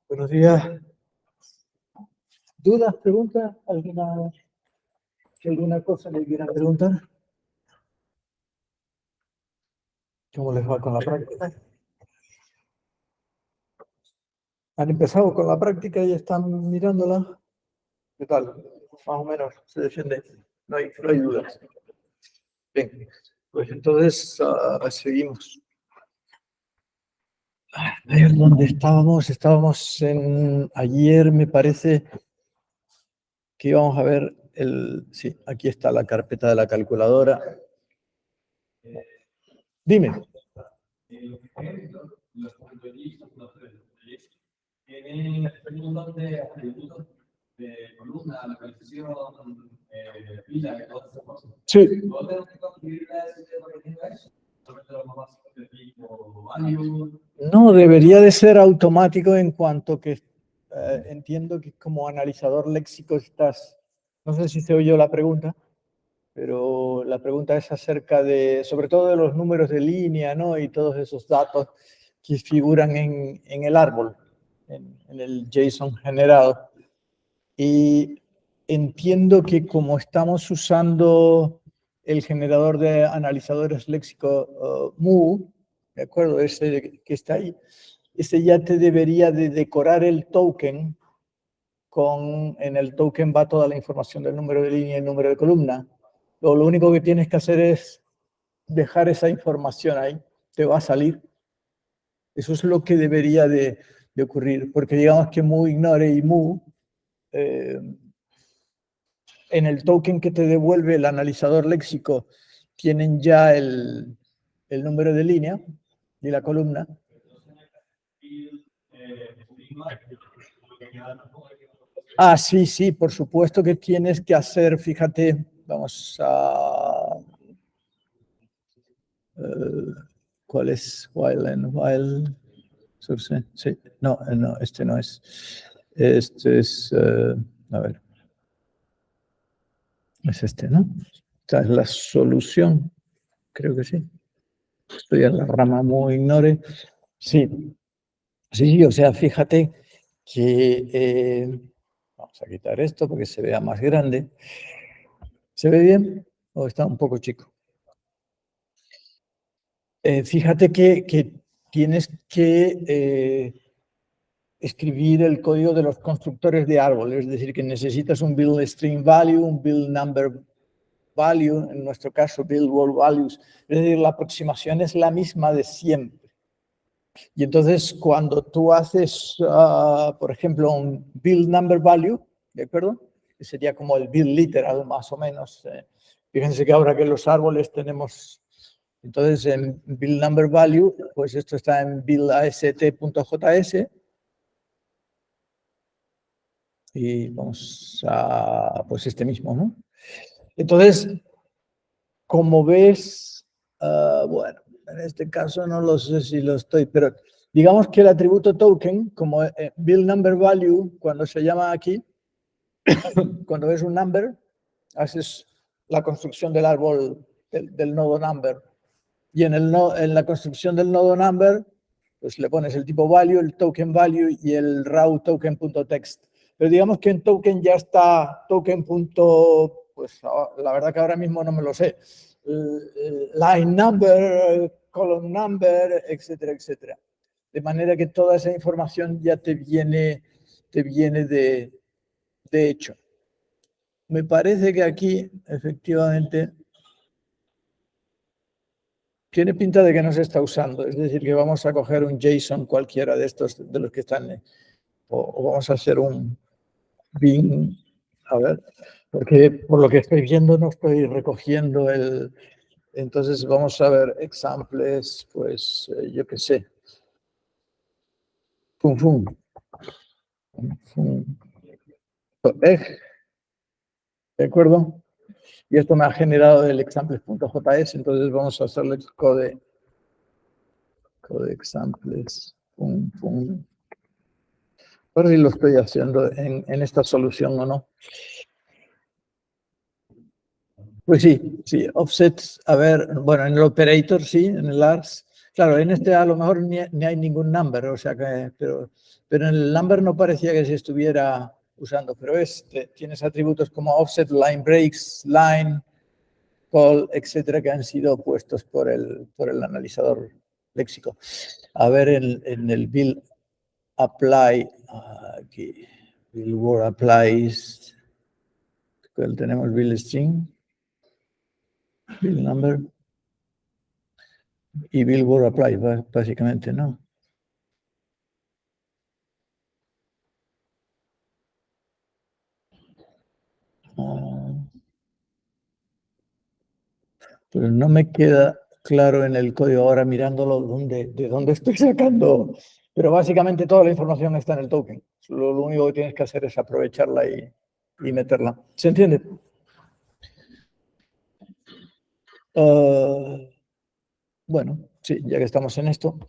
Buenos días. ¿Dudas, preguntas? ¿Alguna cosa que quieran preguntar? ¿Cómo les va con la práctica? ¿Han empezado con la práctica y están mirándola? ¿Qué tal? Más o menos se defiende. No hay dudas. Bien, pues entonces seguimos. A ver, ¿dónde estábamos? Estábamos ayer, me parece que íbamos a ver sí, aquí está la carpeta de la calculadora. Dime. Tienen un montón de atributos de columna, localización, fila y todas esas cosas. Sí. ¿Vos tenés que construir la ST para que tenga eso? No, debería de ser automático en cuanto que entiendo que como analizador léxico estás, no sé si se oyó la pregunta, pero la pregunta es acerca de, sobre todo de los números de línea, ¿no? Y todos esos datos que figuran en el árbol, en el JSON generado. Y entiendo que como estamos usando el generador de analizadores léxico Mu, ¿de acuerdo? Ese que está ahí, ese ya te debería de decorar el token en el token va toda la información del número de línea y el número de columna. Lo único que tienes que hacer es dejar esa información ahí, te va a salir. Eso es lo que debería de ocurrir, porque digamos que Mu ignore y Mu en el token que te devuelve el analizador léxico tienen ya el número de línea y la columna. Ah, sí, sí, por supuesto que tienes que hacer, fíjate, vamos a... ¿cuál es? While. Sí, no, este no es. Este es, a ver. Es este, ¿no? Esta es la solución, creo que sí. Estoy en la rama muy ignore. Sí, sí, o sea, fíjate que... vamos a quitar esto porque se vea más grande. ¿Se ve bien o está un poco chico? Fíjate que tienes que escribir el código de los constructores de árboles, es decir, que necesitas un build string value, un build number value, en nuestro caso build world values, es decir, la aproximación es la misma de siempre. Y entonces cuando tú haces, por ejemplo, un build number value, ¿de acuerdo? Que sería como el build literal más o menos. Fíjense que ahora que los árboles entonces en build number value, pues esto está en buildast.js. Y vamos pues este mismo, ¿no? Entonces, como ves, bueno, en este caso no lo sé si lo estoy, pero digamos que el atributo token, como build number value, cuando se llama aquí, cuando ves un number, haces la construcción del árbol del nodo number. Y en la construcción del nodo number, pues le pones el tipo value, el token value y el raw token.text. Pero digamos que en token ya está token. Pues la verdad que ahora mismo no me lo sé. Line number, column number, etcétera, etcétera. De manera que toda esa información ya te viene de hecho. Me parece que aquí, efectivamente, tiene pinta de que no se está usando. Es decir, que vamos a coger un JSON cualquiera de estos, de los que están, o vamos a hacer un bin, a ver, porque por lo que estoy viendo no estoy recogiendo entonces vamos a ver examples, pues yo qué sé. Fum, fum. Fum. ¿De acuerdo? Y esto me ha generado el examples.js, entonces vamos a hacerle code examples. A ver si lo estoy haciendo en esta solución o no. Pues sí, offsets, a ver, bueno, en el operator sí, en el ARS. Claro, en este a lo mejor ni hay ningún number, o sea que, pero en el number no parecía que se estuviera usando, pero tienes atributos como offset, line breaks, line, call, etcétera, que han sido puestos por el analizador léxico. A ver, en el build apply, aquí, build word applies, tenemos build string, build number y build word apply, básicamente, ¿no? Pero no me queda claro en el código ahora mirándolo de dónde estoy sacando. Pero básicamente toda la información está en el token. Lo único que tienes que hacer es aprovecharla y meterla. ¿Se entiende? Bueno, sí, ya que estamos en esto,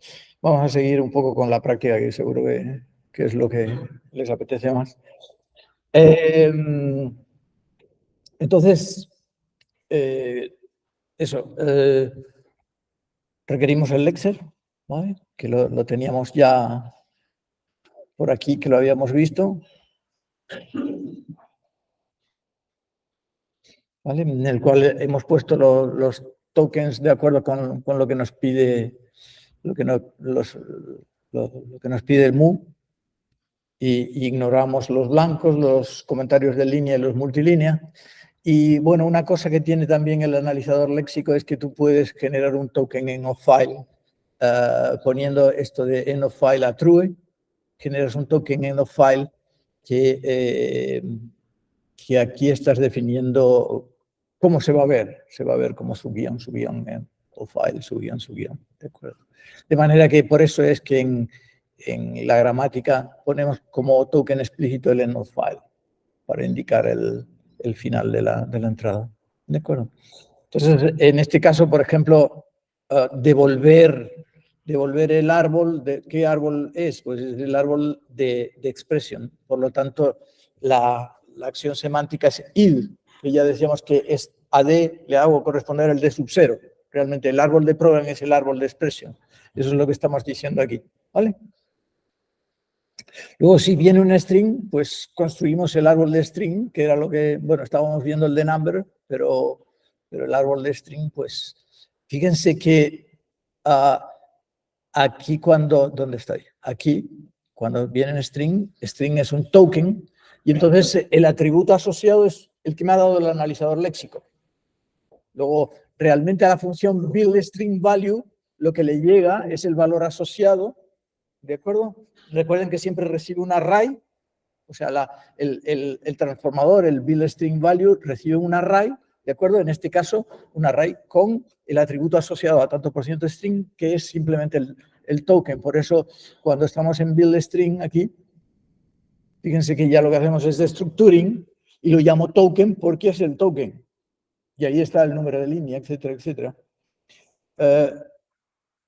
vamos a seguir un poco con la práctica, que seguro que es lo que les apetece más. Entonces, eso, requerimos el Lexer, ¿vale? Que lo teníamos ya por aquí, que lo habíamos visto, ¿vale? En el cual hemos puesto los tokens de acuerdo con lo que nos pide, lo que nos pide el MU, y ignoramos los blancos, los comentarios de línea y los multilínea. Y bueno, una cosa que tiene también el analizador léxico es que tú puedes generar un token en off-file, poniendo esto de end of file a true, generas un token end of file que aquí estás definiendo cómo se va a ver como su guión off file, su guión, ¿de acuerdo? De manera que por eso es que en la gramática ponemos como token explícito el end of file, para indicar el final de la entrada, ¿de acuerdo? Entonces, en este caso, por ejemplo, devolver el árbol, ¿qué árbol es? Pues es el árbol de expresión. Por lo tanto, la acción semántica es id, que ya decíamos que es AD, le hago corresponder el D sub 0. Realmente el árbol de program es el árbol de expresión. Eso es lo que estamos diciendo aquí, ¿vale? Luego, si viene un string, pues construimos el árbol de string, que era lo que, bueno, estábamos viendo el de number, pero el árbol de string, pues, fíjense que aquí ¿dónde estoy? Aquí, cuando viene en string es un token, y entonces el atributo asociado es el que me ha dado el analizador léxico. Luego, realmente a la función buildStringValue, lo que le llega es el valor asociado, ¿de acuerdo? Recuerden que siempre recibe un array, o sea, el transformador, el buildStringValue, recibe un array, ¿de acuerdo? En este caso, un array con el atributo asociado a tanto por ciento string, que es simplemente el token. Por eso, cuando estamos en buildString aquí, fíjense que ya lo que hacemos es destructuring y lo llamo token porque es el token. Y ahí está el número de línea, etcétera, etcétera.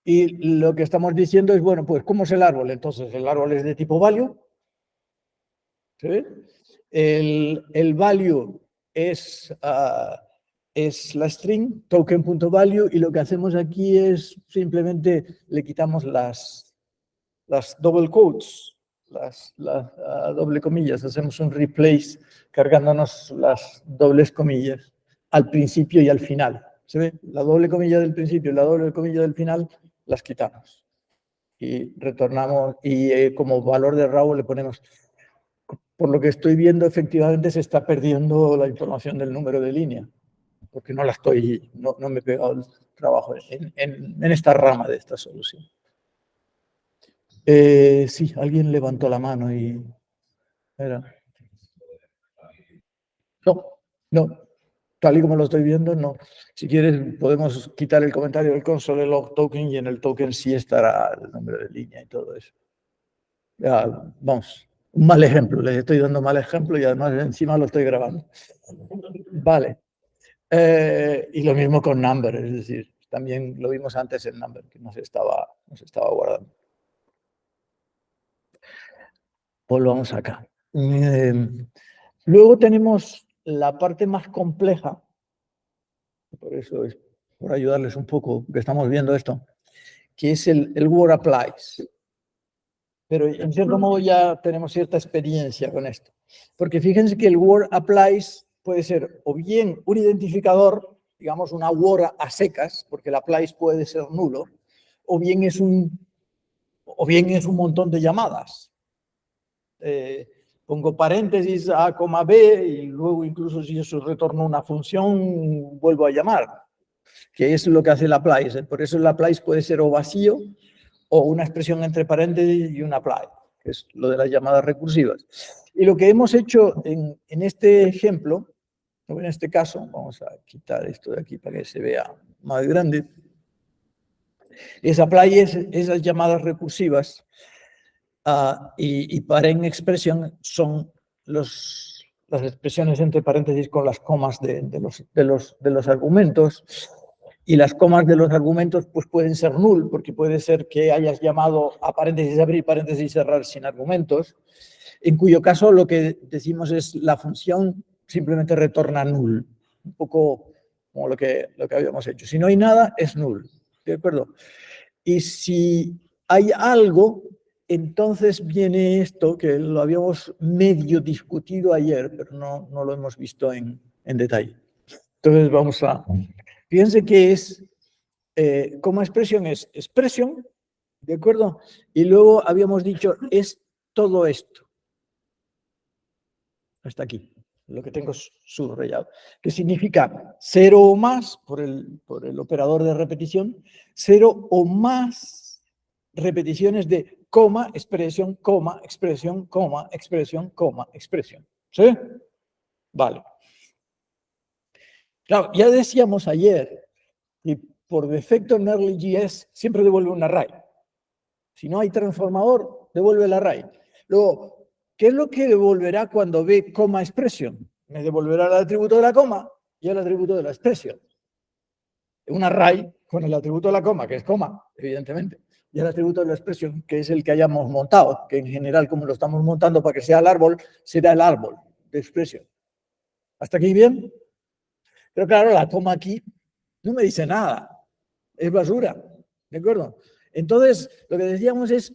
Y lo que estamos diciendo es, bueno, pues, ¿cómo es el árbol? Entonces, el árbol es de tipo value. ¿Sí? El value es la string, token.value, y lo que hacemos aquí es simplemente le quitamos las double quotes, las doble comillas, hacemos un replace cargándonos las dobles comillas al principio y al final. ¿Se ve? La doble comilla del principio y la doble comilla del final las quitamos. Y retornamos, y como valor de raw le ponemos. Por lo que estoy viendo, efectivamente se está perdiendo la información del número de línea, porque no me he pegado el trabajo en esta rama de esta solución. Sí, alguien levantó la mano y... No, tal y como lo estoy viendo, no. Si quieres, podemos quitar el comentario del console log token y en el token sí estará el número de línea y todo eso. Ya, vamos, un mal ejemplo, les estoy dando mal ejemplo y además encima lo estoy grabando. Vale. Y lo mismo con number, es decir, también lo vimos antes en number, que nos estaba guardando. Volvamos acá. Luego tenemos la parte más compleja, por eso es por ayudarles un poco, que estamos viendo esto, que es el word applies. Pero en cierto modo ya tenemos cierta experiencia con esto. Porque fíjense que el word applies puede ser o bien un identificador, digamos una word a secas, porque el applies puede ser nulo, o bien es un montón de llamadas. Pongo paréntesis A, B, y luego incluso si eso retorna una función, vuelvo a llamar, que es lo que hace el applies. Por eso el applies puede ser o vacío, o una expresión entre paréntesis y un apply, que es lo de las llamadas recursivas. Y lo que hemos hecho en este ejemplo, en este caso, vamos a quitar esto de aquí para que se vea más grande, es apply esas llamadas recursivas y paren expresión son las expresiones entre paréntesis con las comas de los argumentos. Y las comas de los argumentos pues pueden ser null, porque puede ser que hayas llamado a paréntesis abrir, paréntesis cerrar sin argumentos, en cuyo caso lo que decimos es la función simplemente retorna null, un poco como lo que habíamos hecho. Si no hay nada, es null, ¿de acuerdo? Y si hay algo, entonces viene esto que lo habíamos medio discutido ayer, pero no lo hemos visto en detalle. Entonces vamos a... Fíjense que es, como expresión es expresión, ¿de acuerdo? Y luego habíamos dicho, es todo esto. Hasta aquí, lo que tengo subrayado. Que significa 0 o más, por el operador de repetición, 0 o más repeticiones de coma, expresión, coma, expresión, coma, expresión, coma, expresión. ¿Sí? Vale. Claro, ya decíamos ayer y por defecto en EarlyJS siempre devuelve un array. Si no hay transformador, devuelve el array. Luego, ¿qué es lo que devolverá cuando ve coma expresión? Me devolverá el atributo de la coma y el atributo de la expresión. Un array con el atributo de la coma, que es coma, evidentemente, y el atributo de la expresión, que es el que hayamos montado, que en general, como lo estamos montando para que sea el árbol, será el árbol de expresión. ¿Hasta aquí bien? Pero claro, la coma aquí no me dice nada. Es basura. ¿De acuerdo? Entonces, lo que decíamos es,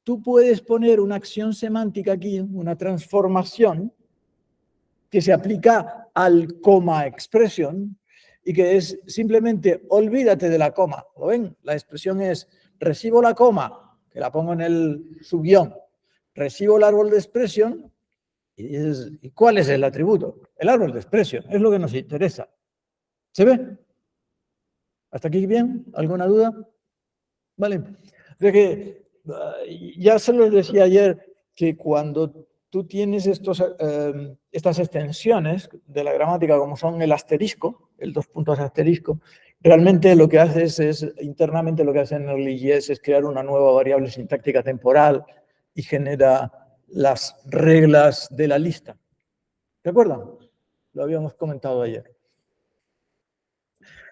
tú puedes poner una acción semántica aquí, una transformación, que se aplica al coma expresión y que es simplemente olvídate de la coma. ¿Lo ven? La expresión es recibo la coma, que la pongo en el subguión, recibo el árbol de expresión y dices, ¿y cuál es el atributo? El árbol de expresión, es lo que nos interesa. ¿Se ve? ¿Hasta aquí bien? ¿Alguna duda? Vale. O sea que ya se los decía ayer que cuando tú tienes estas extensiones de la gramática como son el asterisco, el 2 puntos asterisco, realmente lo que haces es, internamente lo que hace en EarlyJS es crear una nueva variable sintáctica temporal y genera las reglas de la lista. ¿De acuerdo? Lo habíamos comentado ayer.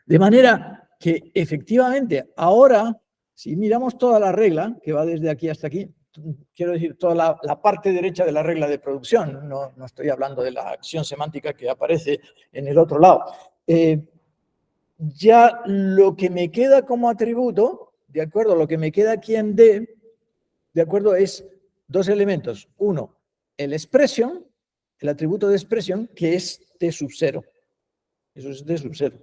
De manera que efectivamente ahora, si miramos toda la regla, que va desde aquí hasta aquí, quiero decir toda la parte derecha de la regla de producción, no estoy hablando de la acción semántica que aparece en el otro lado, ya lo que me queda como atributo, de acuerdo, lo que me queda aquí en D, de acuerdo, es dos elementos. Uno, el expression, el atributo de expression, que es T sub 0. Eso es T sub 0.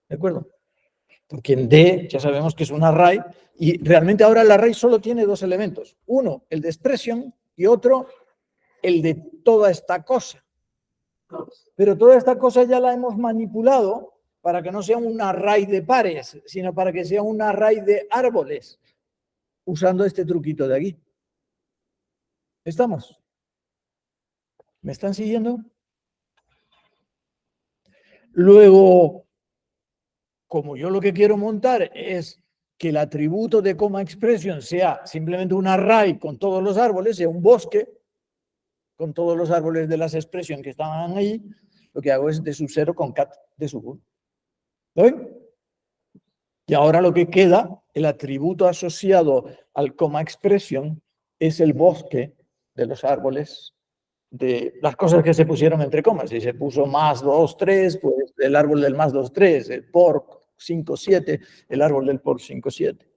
¿De acuerdo? Porque en D ya sabemos que es un array y realmente ahora el array solo tiene dos elementos. Uno, el de expression y otro, el de toda esta cosa. Pero toda esta cosa ya la hemos manipulado para que no sea un array de pares, sino para que sea un array de árboles, usando este truquito de aquí. ¿Estamos? ¿Me están siguiendo? Luego, como yo lo que quiero montar es que el atributo de coma expression sea simplemente un array con todos los árboles, sea un bosque con todos los árboles de las expresiones que estaban ahí, lo que hago es de sub 0 con cat de sub 1. ¿Lo ven? Y ahora lo que queda, el atributo asociado al coma expression, es el bosque de los árboles, de las cosas que se pusieron entre comas. Si se puso más 2, 3, pues el árbol del más 2, 3, el por 5, 7, el árbol del por 5, 7.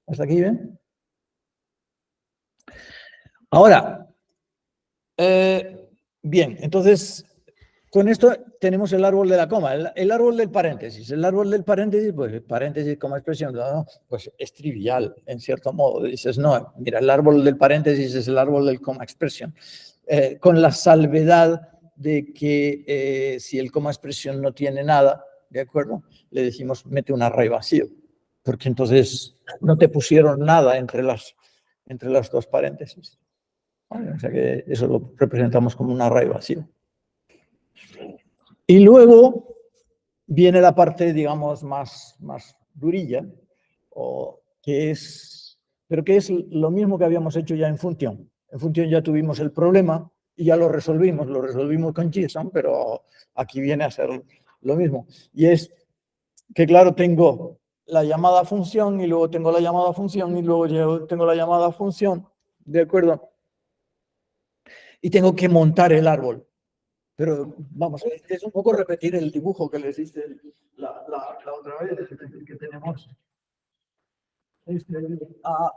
¿Hasta aquí bien? Ahora, bien, entonces, con esto tenemos el árbol de la coma, el árbol del paréntesis. El árbol del paréntesis, pues paréntesis como expresión, ¿no? Pues es trivial, en cierto modo. Dices, no, mira, el árbol del paréntesis es el árbol del coma expresión. Con la salvedad de que si el coma expresión no tiene nada, ¿de acuerdo? Le decimos, mete un array vacío, porque entonces no te pusieron nada entre las dos paréntesis. ¿Vale? O sea que eso lo representamos como un array vacío. Y luego viene la parte, digamos, más durilla, pero que es lo mismo que habíamos hecho ya en función. En función ya tuvimos el problema y ya lo resolvimos con JSON, pero aquí viene a ser lo mismo. Y es que, claro, tengo la llamada función y luego tengo la llamada función y luego tengo la llamada función, ¿de acuerdo? Y tengo que montar el árbol. Pero vamos, es un poco repetir el dibujo que les hice la otra vez, que tenemos A,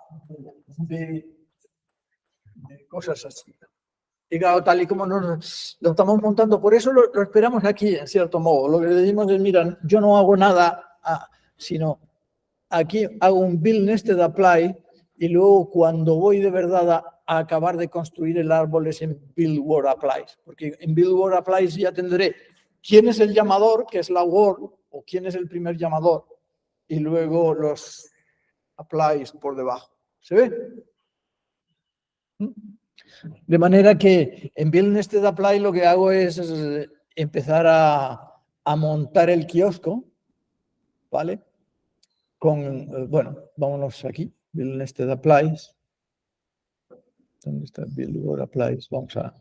B, cosas así. Digamos, tal y como nos lo estamos montando, por eso lo esperamos aquí, en cierto modo. Lo que le decimos es, mira, yo no hago nada, sino aquí hago un build nested apply y luego cuando voy de verdad a acabar de construir el árbol es en build word applies, porque en build word applies ya tendré quién es el llamador, que es la word, o quién es el primer llamador, y luego los applies por debajo. ¿Se ve? De manera que en build nested apply lo que hago es empezar a montar el kiosco, ¿vale? Bueno, vámonos aquí, build nested applies. ¿Dónde está build word applies? Vamos a...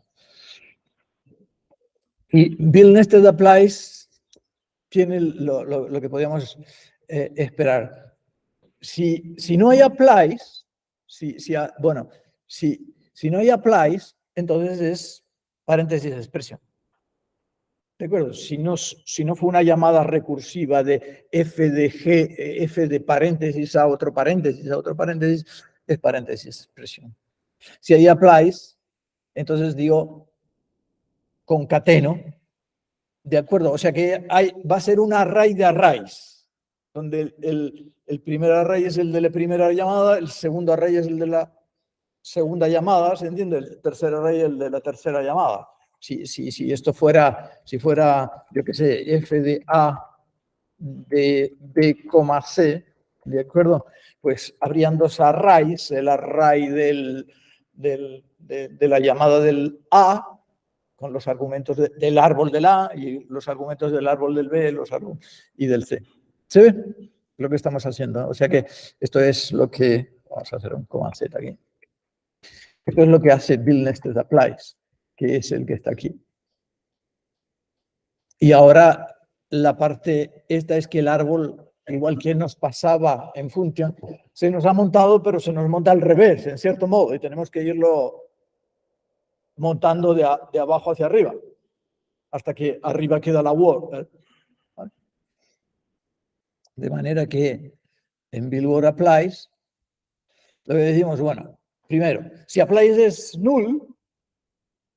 Y build nested applies tiene lo que podríamos esperar. Si no hay applies, si no hay applies, entonces es paréntesis expresión. ¿De acuerdo? Si no fue una llamada recursiva de f de g, f de paréntesis a otro paréntesis, es paréntesis expresión. Si hay applies, entonces digo concateno, ¿de acuerdo? O sea que va a ser un array de arrays, donde el primer array es el de la primera llamada, el segundo array es el de la segunda llamada, ¿se entiende? El tercer array es el de la tercera llamada. Si esto fuera, yo qué sé, f de A de B, C, ¿de acuerdo? Pues habrían dos arrays, el array de la llamada del A, con los argumentos del árbol del A y los argumentos del árbol del B y del C. ¿Se ve lo que estamos haciendo? O sea que esto es lo que... Vamos a hacer un coma Z aquí. Esto es lo que hace build nested applies, que es el que está aquí. Y ahora la parte esta es que el árbol, igual que nos pasaba en función, se nos ha montado, pero se nos monta al revés, en cierto modo, y tenemos que irlo montando de abajo hacia arriba, hasta que arriba queda la word. ¿Vale? De manera que en build word applies, lo que decimos, bueno, primero, si applies es null,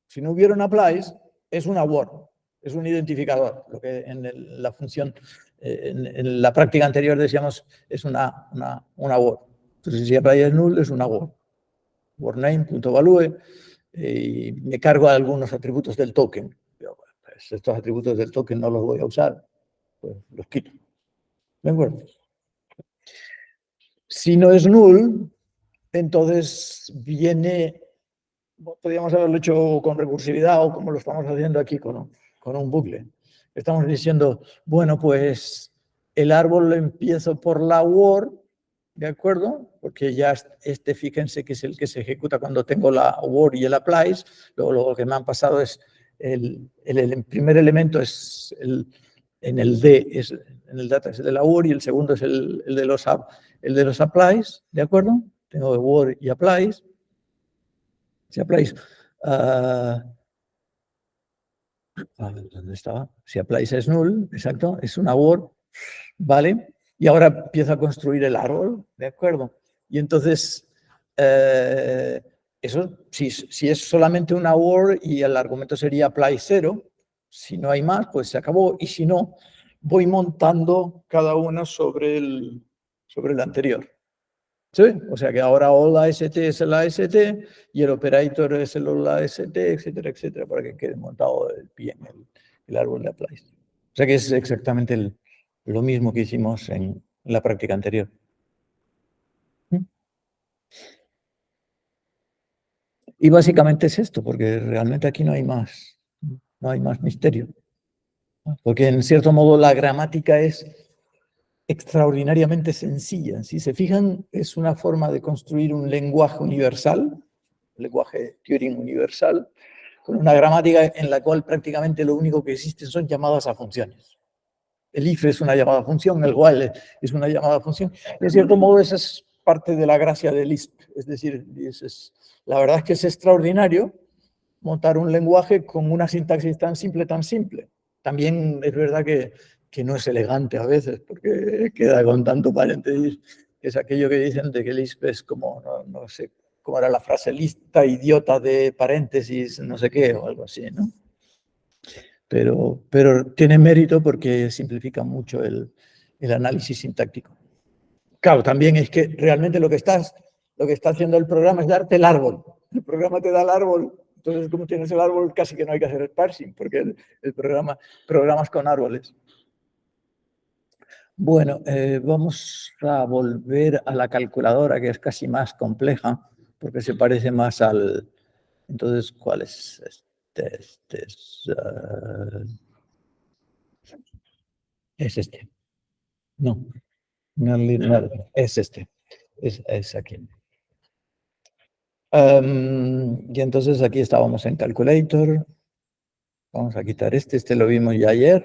si no hubiera un applies, es una word, es un identificador, lo que en la función, en la práctica anterior decíamos, es una word. Entonces, si applies es null, es una word. wordName.value, y me cargo algunos atributos del token. Pero, pues, estos atributos del token no los voy a usar, pues los quito. ¿De acuerdo? Si no es null, entonces viene, podríamos haberlo hecho con recursividad o como lo estamos haciendo aquí con un bucle. Estamos diciendo, bueno, pues el árbol lo empiezo por la word, ¿de acuerdo? Porque ya fíjense que es el que se ejecuta cuando tengo la word y el applies. Luego lo que me han pasado es el primer elemento es en el D, en el data es el de la word y el segundo es el de los applies, ¿de acuerdo? Tengo word y applies. Si applies, ¿dónde estaba? Si applies es null, exacto, es una word, ¿vale? Y ahora empiezo a construir el árbol, ¿de acuerdo? Y entonces, eso, si es solamente una word y el argumento sería apply 0, si no hay más, pues se acabó. Y si no, voy montando cada una sobre el anterior. ¿Sí? O sea que ahora all AST es el AST y el operator es el all AST, etcétera, etcétera, para que quede montado bien el árbol de applies. O sea que es exactamente lo mismo que hicimos en la práctica anterior. Y básicamente es esto, porque realmente aquí no hay más misterio. Porque en cierto modo la gramática es extraordinariamente sencilla. Si se fijan, es una forma de construir un lenguaje universal, un lenguaje Turing universal, con una gramática en la cual prácticamente lo único que existe son llamadas a funciones. El if es una llamada a función, el while es una llamada a función. De cierto modo, esa es parte de la gracia del Lisp. Es decir, la verdad es que es extraordinario montar un lenguaje con una sintaxis tan simple, tan simple. También es verdad que no es elegante a veces, porque queda con tanto paréntesis. Es aquello que dicen de que Lisp es como, no sé cómo era la frase, lista idiota de paréntesis, no sé qué, o algo así, ¿no? Pero tiene mérito porque simplifica mucho el análisis sintáctico. Claro, también es que realmente lo que está haciendo el programa es darte el árbol. El programa te da el árbol, entonces como tienes el árbol casi que no hay que hacer el parsing, porque el programa programas con árboles. Bueno, vamos a volver a la calculadora, que es casi más compleja, porque se parece más al... Entonces, ¿cuál es este? Es este. No, es este. Es aquí. Y entonces aquí estábamos en Calculator. Vamos a quitar este lo vimos ya ayer.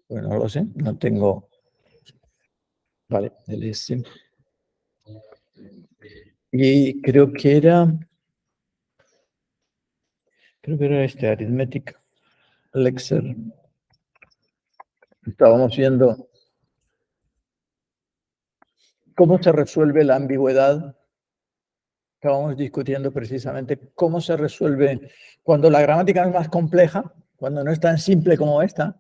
Bueno, no lo sé, no tengo... Vale, el S. Y creo que era este, Arithmetic Lexer. Estábamos viendo cómo se resuelve la ambigüedad. Estábamos discutiendo precisamente cómo se resuelve cuando la gramática es más compleja, cuando no es tan simple como esta,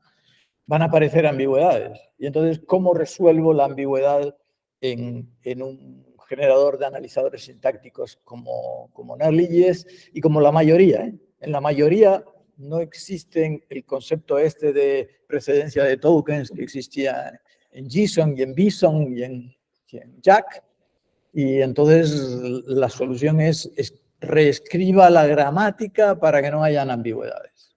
van a aparecer ambigüedades. Y entonces, ¿cómo resuelvo la ambigüedad en un generador de analizadores sintácticos como NetLeads y como la mayoría? En la mayoría no existen el concepto este de precedencia de tokens que existía en JSON y en Bison y en Jack. Y entonces la solución es reescriba la gramática para que no hayan ambigüedades.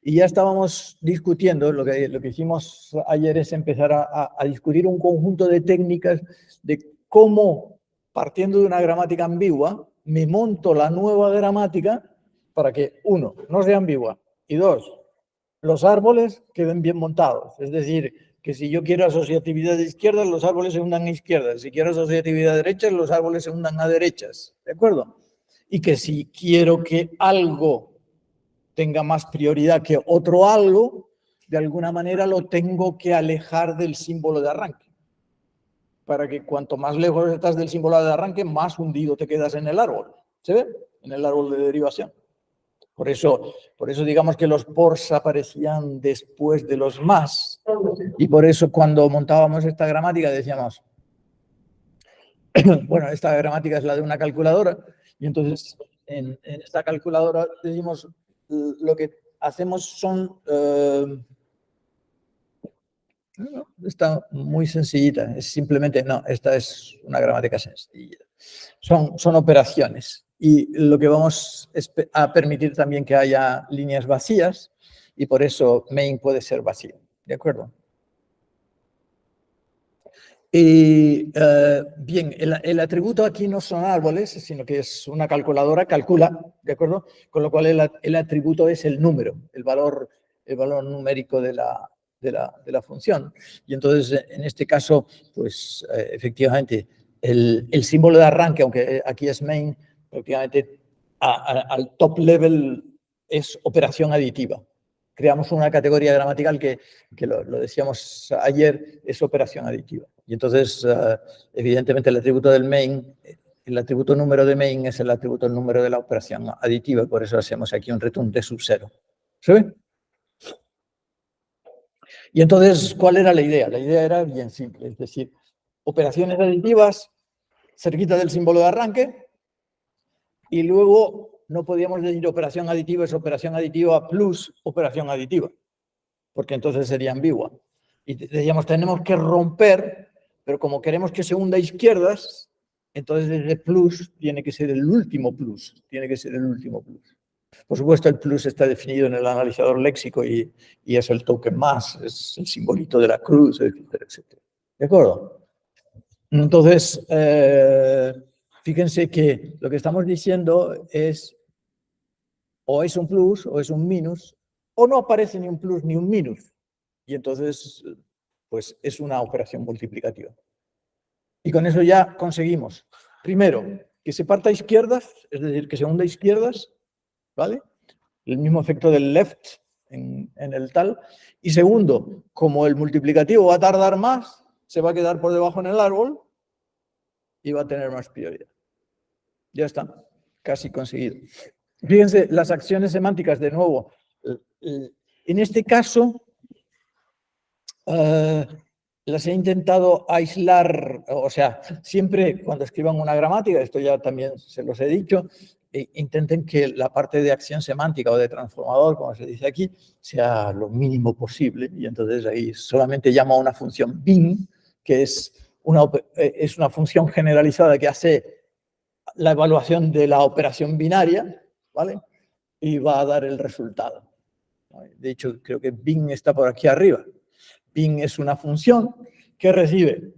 Y ya estábamos discutiendo, lo que hicimos ayer es empezar a discutir un conjunto de técnicas de cómo, partiendo de una gramática ambigua, me monto la nueva gramática para que, uno, no sea ambigua, y dos, los árboles queden bien montados. Es decir, que si yo quiero asociatividad de izquierdas, los árboles se hundan a izquierdas. Si quiero asociatividad de derechas, los árboles se hundan a derechas. ¿De acuerdo? Y que si quiero que algo tenga más prioridad que otro algo, de alguna manera lo tengo que alejar del símbolo de arranque. Para que cuanto más lejos estás del símbolo de arranque, más hundido te quedas en el árbol. ¿Se ve? En el árbol de derivación. Por eso digamos que los pors aparecían después de los más. Y por eso cuando montábamos esta gramática decíamos, bueno, esta gramática es la de una calculadora. Y entonces en esta calculadora decimos, lo que hacemos son... está muy sencillita, es simplemente, no, esta es una gramática sencilla. Son operaciones. Y lo que vamos es a permitir también que haya líneas vacías y por eso main puede ser vacío. ¿De acuerdo? Y bien, el atributo aquí no son árboles, sino que es una calculadora, calcula, ¿de acuerdo? Con lo cual el atributo es el número, el valor numérico de la función. Y entonces, en este caso, pues efectivamente, el símbolo de arranque, aunque aquí es main, prácticamente al top level es operación aditiva. Creamos una categoría gramatical que lo decíamos ayer, es operación aditiva. Y entonces, evidentemente, el atributo del main, el atributo número de main es el atributo número de la operación aditiva, por eso hacemos aquí un return de sub 0. ¿Se ve? Y entonces, ¿cuál era la idea? La idea era bien simple, es decir, operaciones aditivas cerquita del símbolo de arranque y luego no podíamos decir operación aditiva es operación aditiva plus operación aditiva, porque entonces sería ambigua. Y decíamos, tenemos que romper, pero como queremos que se hunda a izquierdas, entonces ese plus tiene que ser el último plus, tiene que ser el último plus. Por supuesto, el plus está definido en el analizador léxico y es el token más, es el simbolito de la cruz, etcétera, etcétera. ¿De acuerdo? Entonces, fíjense que lo que estamos diciendo es o es un plus o es un minus, o no aparece ni un plus ni un minus. Y entonces, pues es una operación multiplicativa. Y con eso ya conseguimos, primero, que se parta a izquierdas, es decir, que se hunda a izquierdas, ¿vale? El mismo efecto del left en el tal. Y segundo, como el multiplicativo va a tardar más, se va a quedar por debajo en el árbol y va a tener más prioridad. Ya está, casi conseguido. Fíjense, las acciones semánticas, de nuevo. En este caso, las he intentado aislar, o sea, siempre cuando escriban una gramática, esto ya también se los he dicho, intenten que la parte de acción semántica o de transformador, como se dice aquí, sea lo mínimo posible. Y entonces ahí solamente llamo a una función bin, que es una función generalizada que hace la evaluación de la operación binaria, ¿vale? Y va a dar el resultado. De hecho, creo que bin está por aquí arriba. Bin es una función que recibe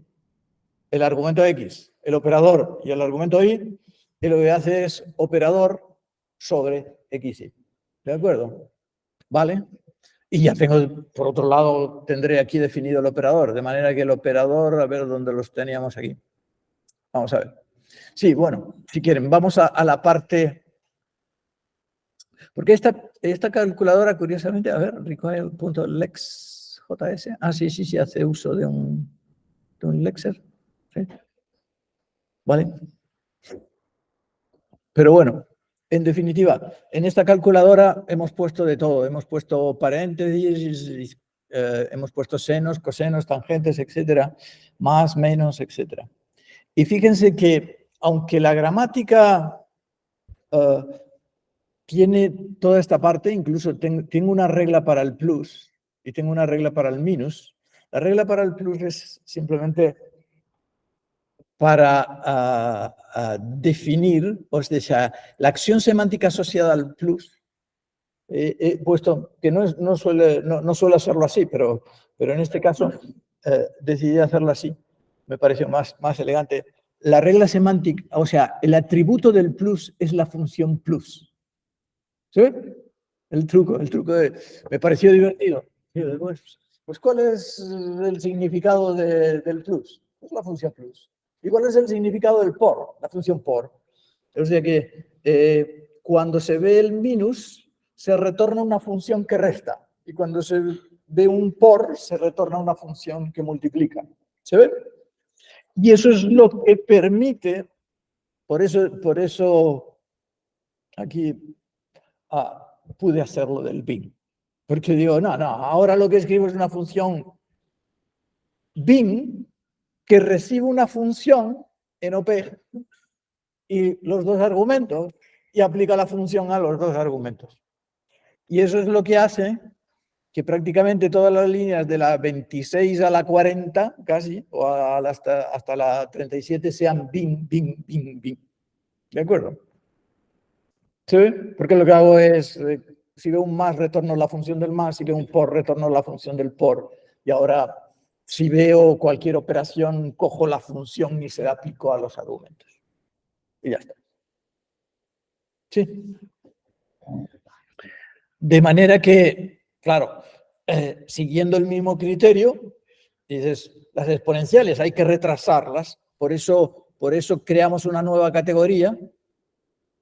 el argumento X, el operador y el argumento Y, y lo que hace es operador sobre XY. ¿De acuerdo? ¿Vale? Y ya tengo, por otro lado, tendré aquí definido el operador, de manera que el operador, a ver dónde los teníamos aquí. Vamos a ver. Sí, bueno, si quieren, vamos a la parte... Porque esta calculadora, curiosamente, a ver, require.lexjs. Ah, sí, hace uso de un lexer. ¿Sí? ¿Vale? Pero bueno, en definitiva, en esta calculadora hemos puesto de todo. Hemos puesto paréntesis, hemos puesto senos, cosenos, tangentes, etcétera, más, menos, etcétera. Y fíjense que, aunque la gramática tiene toda esta parte, incluso tengo una regla para el plus y tengo una regla para el minus. La regla para el plus es simplemente para definir, o sea, la acción semántica asociada al plus, puesto que no suele hacerlo así, pero en este caso decidí hacerlo así, me pareció más elegante. La regla semántica, o sea, el atributo del plus es la función plus. ¿Sí? El truco me pareció divertido. Pues, ¿cuál es el significado del plus? Es la función plus. ¿Y cuál es el significado del por? La función por. O sea que cuando se ve el minus, se retorna una función que resta. Y cuando se ve un por, se retorna una función que multiplica. ¿Se ve? Y eso es lo que permite, por eso aquí pude hacerlo del bin. Porque digo, no, ahora lo que escribo es una función bin que recibe una función en OP y los dos argumentos y aplica la función a los dos argumentos. Y eso es lo que hace que prácticamente todas las líneas de la 26 a la 40 casi, o hasta la 37 sean bin. ¿De acuerdo? ¿Sí? Porque lo que hago es, si veo un más, retorno la función del más, si veo un por, retorno la función del por. Y ahora Si veo cualquier operación, cojo la función y se la aplico a los argumentos. Y ya está. Sí. De manera que, claro, siguiendo el mismo criterio, dices, las exponenciales hay que retrasarlas, por eso creamos una nueva categoría,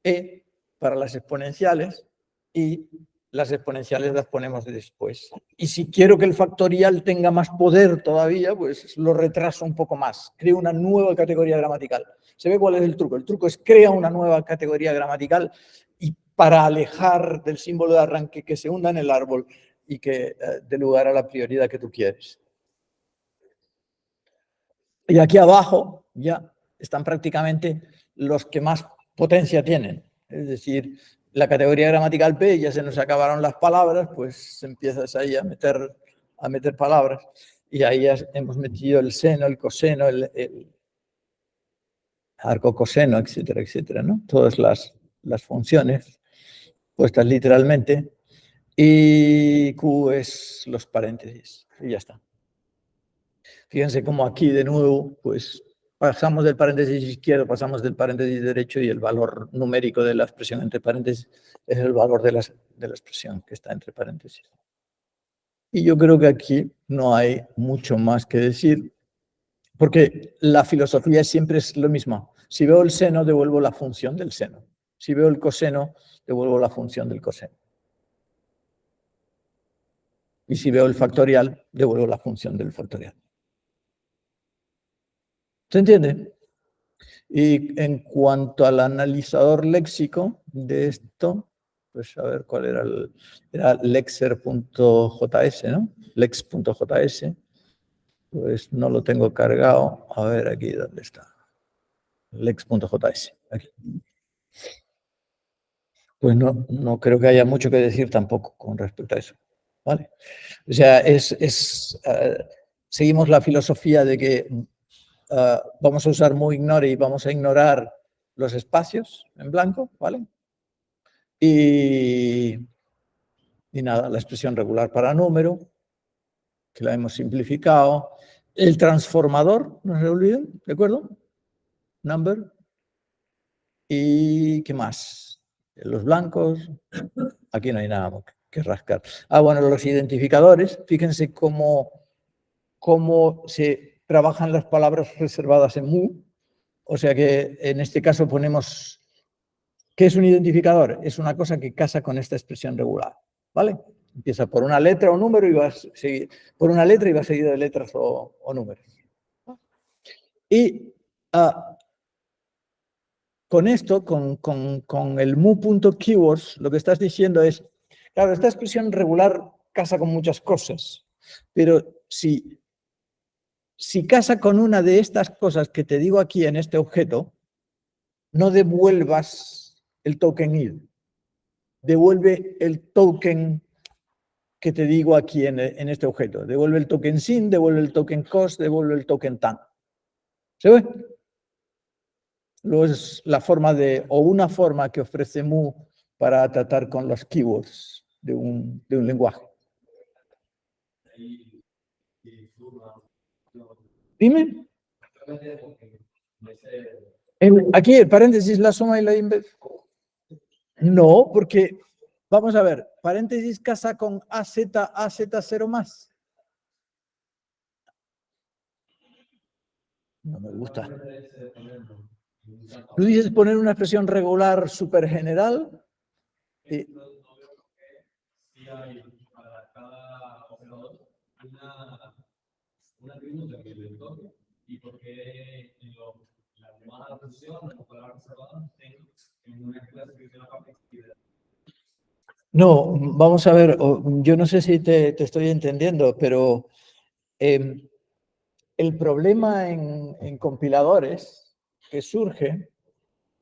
E, para las exponenciales, y las exponenciales las ponemos después. Y si quiero que el factorial tenga más poder todavía, pues lo retraso un poco más. Creo una nueva categoría gramatical. ¿Se ve cuál es el truco? El truco es crea una nueva categoría gramatical y para alejar del símbolo de arranque que se hunda en el árbol y que dé lugar a la prioridad que tú quieres. Y aquí abajo ya están prácticamente los que más potencia tienen. Es decir, la categoría gramatical P, ya se nos acabaron las palabras, pues empiezas ahí a meter palabras. Y ahí ya hemos metido el seno, el coseno, el arco coseno, etcétera, etcétera, ¿no? Todas las funciones puestas literalmente. Y Q es los paréntesis. Y ya está. Fíjense cómo aquí de nuevo, pues pasamos del paréntesis izquierdo, pasamos del paréntesis derecho y el valor numérico de la expresión entre paréntesis es el valor de la expresión que está entre paréntesis. Y yo creo que aquí no hay mucho más que decir, porque la filosofía siempre es lo mismo. Si veo el seno, devuelvo la función del seno. Si veo el coseno, devuelvo la función del coseno. Y si veo el factorial, devuelvo la función del factorial. ¿Se entiende? Y en cuanto al analizador léxico de esto, pues a ver cuál era era lexer.js, ¿no? Lex.js. Pues no lo tengo cargado. A ver aquí, ¿dónde está? Lex.js. Aquí. Pues no creo que haya mucho que decir tampoco con respecto a eso. ¿Vale? O sea, seguimos la filosofía de que vamos a usar moignore y vamos a ignorar los espacios en blanco, ¿vale? Y nada, la expresión regular para número, que la hemos simplificado. El transformador, no se olviden, ¿de acuerdo? Number. ¿Y qué más? Los blancos. Aquí no hay nada que rascar. Bueno, los identificadores. Fíjense cómo se trabajan las palabras reservadas en mu. O sea que en este caso ponemos, ¿qué es un identificador? Es una cosa que casa con esta expresión regular, ¿vale? Empieza por una letra o número y va a seguir, por una letra y va seguido de letras o números. Y con esto, con el mu.keywords, lo que estás diciendo es, claro, esta expresión regular casa con muchas cosas, pero si casa con una de estas cosas que te digo aquí en este objeto, no devuelvas el token id. Devuelve el token que te digo aquí en este objeto. Devuelve el token sin, devuelve el token cost, devuelve el token tan. ¿Se ve? Luego es la forma o una forma que ofrece mu para tratar con los keywords de un lenguaje. Dime. Aquí el paréntesis, la suma y la inversa. No, porque, vamos a ver, paréntesis casa con AZ0 más. No me gusta. ¿Tú dices poner una expresión regular súper general? Sí. ¿Y por qué la llamada función o palabras reservadas en una clasificación aparte? No, vamos a ver, yo no sé si te estoy entendiendo, pero el problema en compiladores que surge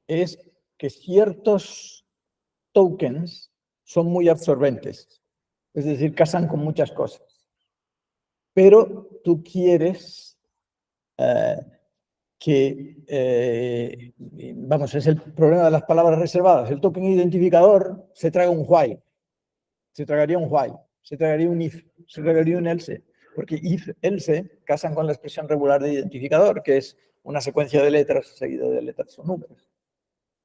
es que ciertos tokens son muy absorbentes, es decir, casan con muchas cosas. Pero tú quieres vamos, es el problema de las palabras reservadas. El token identificador se traga un while, se tragaría un while, se tragaría un if, se tragaría un else. Porque if, else casan con la expresión regular de identificador, que es una secuencia de letras seguida de letras o números.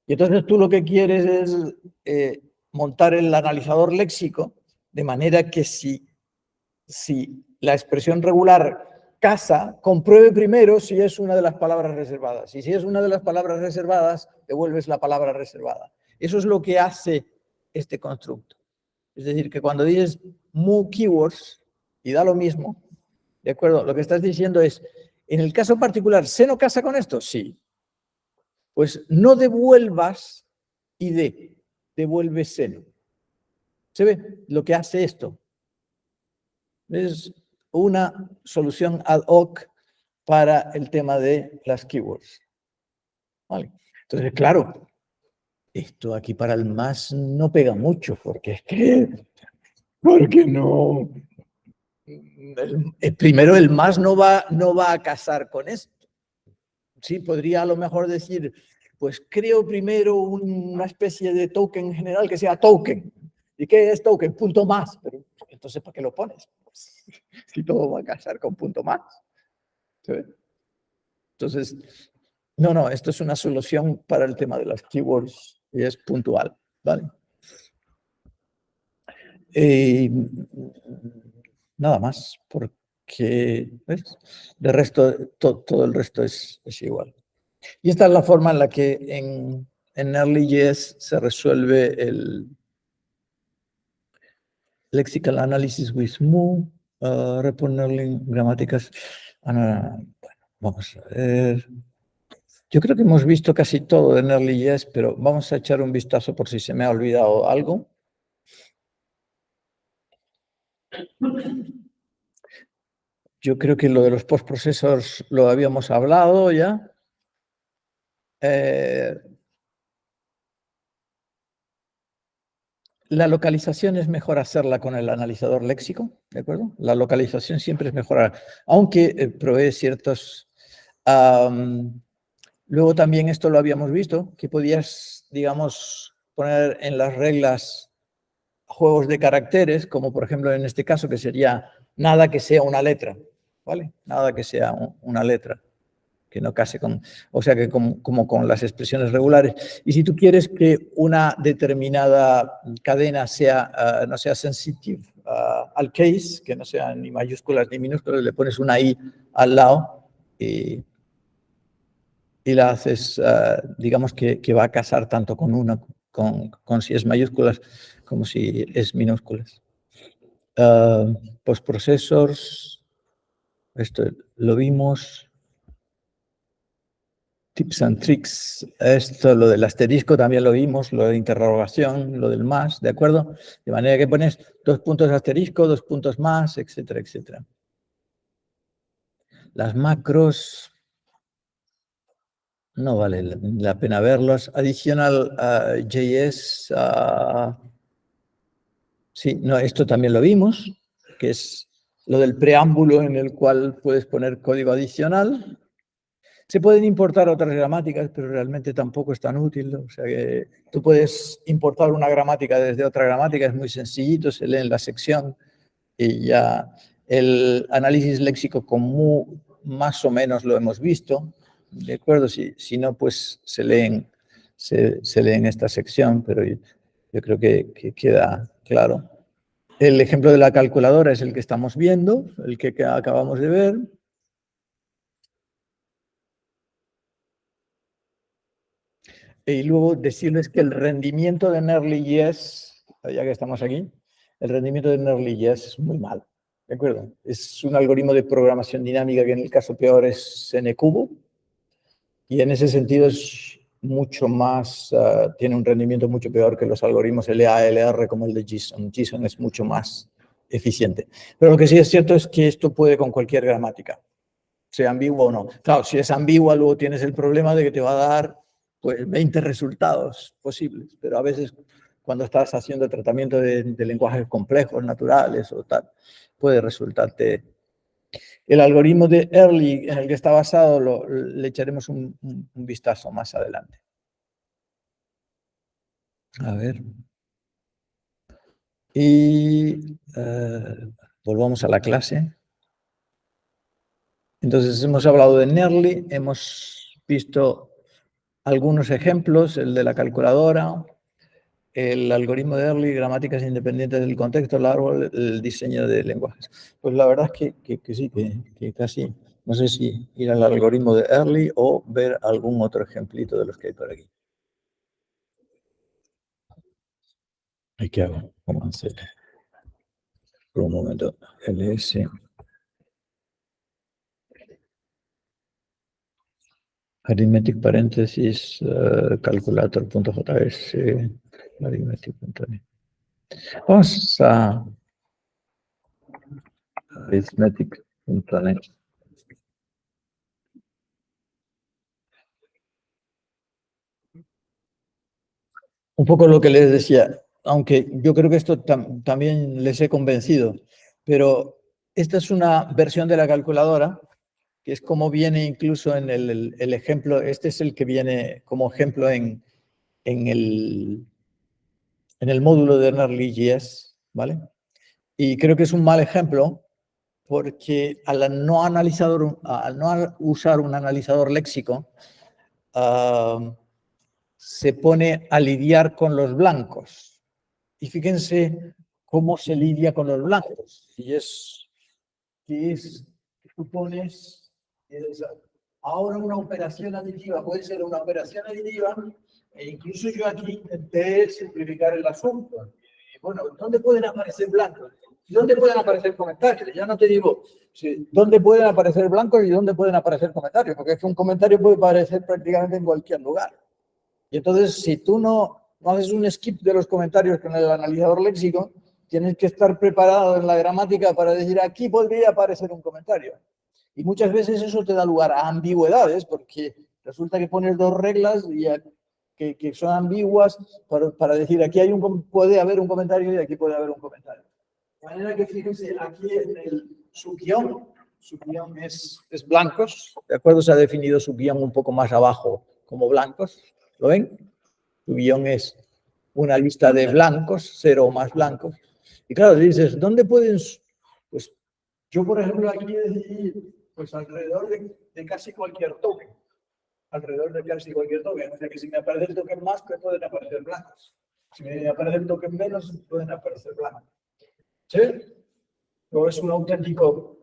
Y entonces tú lo que quieres es montar el analizador léxico de manera que si la expresión regular casa, compruebe primero si es una de las palabras reservadas. Y si es una de las palabras reservadas, devuelves la palabra reservada. Eso es lo que hace este constructo. Es decir, que cuando dices mu keywords y da lo mismo, ¿de acuerdo? Lo que estás diciendo es, en el caso particular, ¿se no casa con esto? Sí. Pues no devuelvas id, devuelve seno. ¿Se ve lo que hace esto? Es una solución ad hoc para el tema de las keywords. ¿Vale? Entonces, claro, esto aquí para el más no pega mucho, porque es que, porque no, primero el más no va a casar con esto. Sí, podría a lo mejor decir, pues creo primero una especie de token general que sea token. ¿Y qué es token? Punto más. Pero entonces, ¿para qué lo pones? Pues, si todo va a casar con punto más. ¿Sí? Entonces, no, esto es una solución para el tema de las keywords y es puntual. ¿Vale? Nada más, porque ¿ves? De resto, todo el resto es igual. Y esta es la forma en la que en Early.js se resuelve el lexical analysis with mu, report knurling, gramáticas. Bueno, vamos a ver. Yo creo que hemos visto casi todo en Early.js, pero vamos a echar un vistazo por si se me ha olvidado algo. Yo creo que lo de los post-processors lo habíamos hablado ya. La localización es mejor hacerla con el analizador léxico, ¿de acuerdo? La localización siempre es mejor, aunque provee ciertos... luego también esto lo habíamos visto, que podías, digamos, poner en las reglas juegos de caracteres, como por ejemplo en este caso, que sería nada que sea una letra, ¿vale? Nada que sea una letra, que no case con, o sea, que como con las expresiones regulares. Y si tú quieres que una determinada cadena sea, no sea sensitive al case, que no sea ni mayúsculas ni minúsculas, le pones una i al lado y la haces, digamos que va a casar tanto con una, con si es mayúsculas como si es minúsculas. Postprocessors, esto lo vimos. Tips and tricks, esto, lo del asterisco también lo vimos, lo de interrogación, lo del más, ¿de acuerdo? De manera que pones 2 puntos asterisco, 2 puntos más, etcétera, etcétera. Las macros, no vale la pena verlos. Additional JS, sí, no, esto también lo vimos, que es lo del preámbulo en el cual puedes poner código adicional. Se pueden importar otras gramáticas, pero realmente tampoco es tan útil. O sea que tú puedes importar una gramática desde otra gramática, es muy sencillito, se lee en la sección y ya el análisis léxico con mu más o menos lo hemos visto, ¿de acuerdo? Si no, pues se lee en esta sección, pero yo creo que queda claro. El ejemplo de la calculadora es el que estamos viendo, el que acabamos de ver. Y luego decirles que el rendimiento de Nearly.js, ya que estamos aquí, el rendimiento de Nearly.js es muy malo, ¿de acuerdo? Es un algoritmo de programación dinámica que en el caso peor es NCubo y en ese sentido es mucho más, tiene un rendimiento mucho peor que los algoritmos LALR como el de JSON. JSON es mucho más eficiente. Pero lo que sí es cierto es que esto puede con cualquier gramática, sea ambigua o no. Claro, si es ambigua, luego tienes el problema de que te va a dar pues 20 resultados posibles, pero a veces cuando estás haciendo tratamiento de lenguajes complejos, naturales o tal, puede resultarte. El algoritmo de Early en el que está basado le echaremos un vistazo más adelante. A ver. Y volvamos a la clase. Entonces, hemos hablado de Nearly, hemos visto algunos ejemplos, el de la calculadora, el algoritmo de Early, gramáticas independientes del contexto, el árbol, el diseño de lenguajes. Pues la verdad es que sí, que casi, no sé si ir al algoritmo de Early o ver algún otro ejemplito de los que hay por aquí. ¿Qué hago? ¿Cómo hacer? Por un momento, ls. Arithmetic paréntesis, calculator.js, arithmetic.net. Vamos a arithmetic.net. Un poco lo que les decía, aunque yo creo que esto también les he convencido, pero esta es una versión de la calculadora, que es como viene incluso en el ejemplo, este es el que viene como ejemplo en el módulo de Nearly.js, ¿vale? Y creo que es un mal ejemplo porque al no usar un analizador léxico, se pone a lidiar con los blancos. Y fíjense cómo se lidia con los blancos. Si es, tú pones, ahora una operación aditiva puede ser una operación aditiva, e incluso yo aquí intenté simplificar el asunto. Y bueno, ¿dónde pueden aparecer blancos? ¿Y dónde pueden aparecer comentarios? Ya no te digo dónde pueden aparecer blancos y dónde pueden aparecer comentarios, porque es que un comentario puede aparecer prácticamente en cualquier lugar. Y entonces, si tú no haces un skip de los comentarios con el analizador léxico, tienes que estar preparado en la gramática para decir, aquí podría aparecer un comentario. Y muchas veces eso te da lugar a ambigüedades, porque resulta que pones dos reglas que son ambiguas para decir, aquí puede haber un comentario y aquí puede haber un comentario. De manera que fíjense, aquí en el subguión es blancos, ¿de acuerdo? Se ha definido subguión un poco más abajo como blancos. ¿Lo ven? Tu guión es una lista de blancos, 0 o más blancos. Y claro, dices, ¿dónde pueden? Pues yo, por ejemplo, aquí decidí, pues alrededor de casi cualquier token. Alrededor de casi cualquier token. O sea que si me aparece el token más, pues pueden aparecer blancos. Si me aparece el token menos, pueden aparecer blancos. ¿Sí? O es un auténtico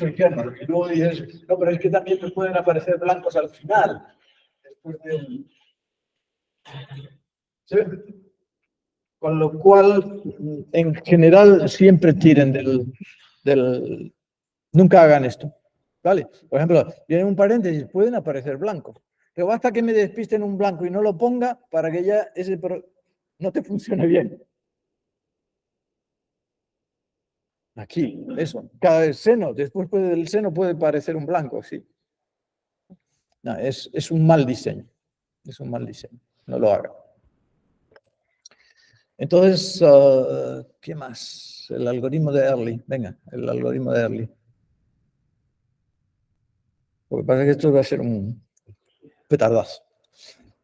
infierno. Y luego dices, no, pero es que también me pueden aparecer blancos al final. Después del... ¿Sí? Con lo cual, en general, siempre tiren del... Nunca hagan esto, ¿vale? Por ejemplo, viene un paréntesis, pueden aparecer blancos, pero basta que me despisten un blanco y no lo ponga para que ya no te funcione bien. Aquí, eso, cada seno, después del seno puede parecer un blanco, sí. No, es un mal diseño, es un mal diseño, no lo haga. Entonces, ¿qué más? El algoritmo de Early, venga, el algoritmo de Early. Lo que pasa es que esto va a ser un petardazo.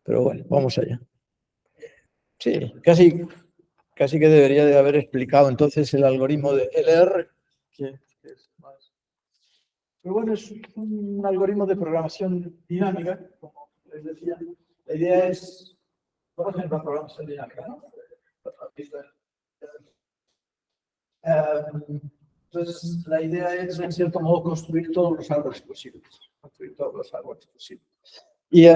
Pero bueno, vamos allá. Sí, casi que debería de haber explicado entonces el algoritmo de LR, que es más. Pero bueno, es un algoritmo de programación dinámica, como les decía. La idea es, por ejemplo, la programación dinámica, ¿no? Entonces, la idea es, en cierto modo, construir todos los árboles posibles. Construir todos los árboles posibles. Y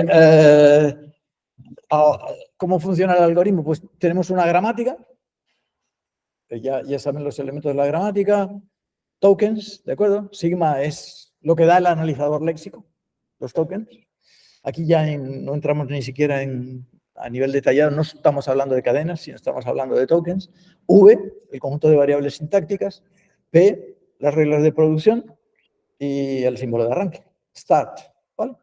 ¿cómo funciona el algoritmo? Pues tenemos una gramática, ya saben los elementos de la gramática, tokens, ¿de acuerdo? Sigma es lo que da el analizador léxico, los tokens. Aquí ya no entramos ni siquiera a nivel detallado, no estamos hablando de cadenas, sino estamos hablando de tokens. V, el conjunto de variables sintácticas. P, las reglas de producción. Y el símbolo de arranque, start, ¿vale?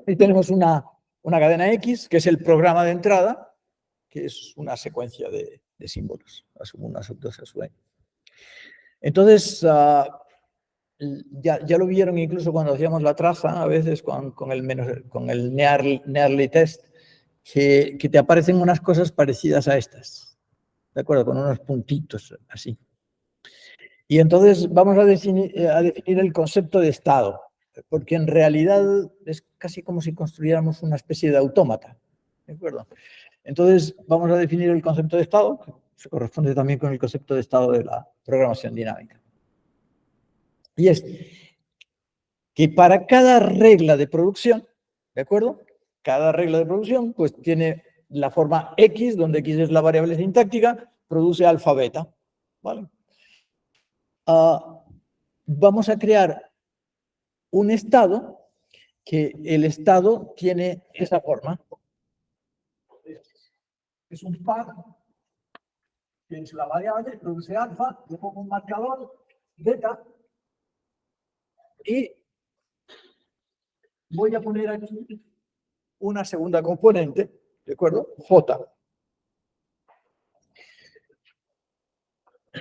Y tenemos una cadena X, que es el programa de entrada, que es una secuencia de símbolos, una, sub 2, a sub n. Entonces, ya lo vieron incluso cuando hacíamos la traza, a veces con el Nearly test, que te aparecen unas cosas parecidas a estas, ¿de acuerdo? Con unos puntitos así. Y entonces vamos a definir el concepto de estado, porque en realidad es casi como si construyéramos una especie de autómata, ¿de acuerdo? Entonces vamos a definir el concepto de estado, que se corresponde también con el concepto de estado de la programación dinámica. Y es que para cada regla de producción, ¿de acuerdo? Cada regla de producción pues tiene la forma X, donde X es la variable sintáctica, produce alfa beta, ¿vale? Vamos a crear un estado que el estado tiene esa forma. Es un par, que es la variable, produce alfa, le pongo un marcador, beta, y voy a poner aquí una segunda componente, ¿de acuerdo? J.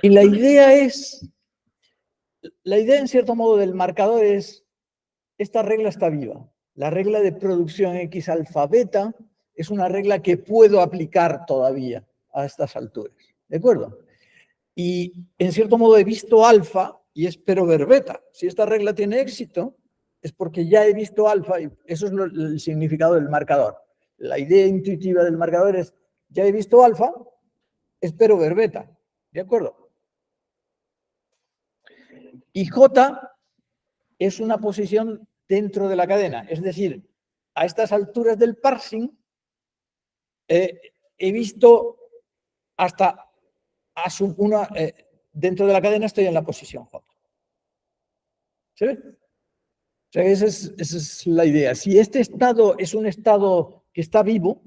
Y la idea en cierto modo del marcador es, esta regla está viva. La regla de producción X alfa beta es una regla que puedo aplicar todavía a estas alturas, ¿de acuerdo? Y en cierto modo he visto alfa y espero ver beta. Si esta regla tiene éxito, es porque ya he visto alfa y eso es el significado del marcador. La idea intuitiva del marcador es, ya he visto alfa, espero ver beta, ¿de acuerdo? Y J es una posición dentro de la cadena, es decir, a estas alturas del parsing he visto hasta dentro de la cadena estoy en la posición J. ¿Se ve? O sea, esa es la idea. Si este estado es un estado que está vivo,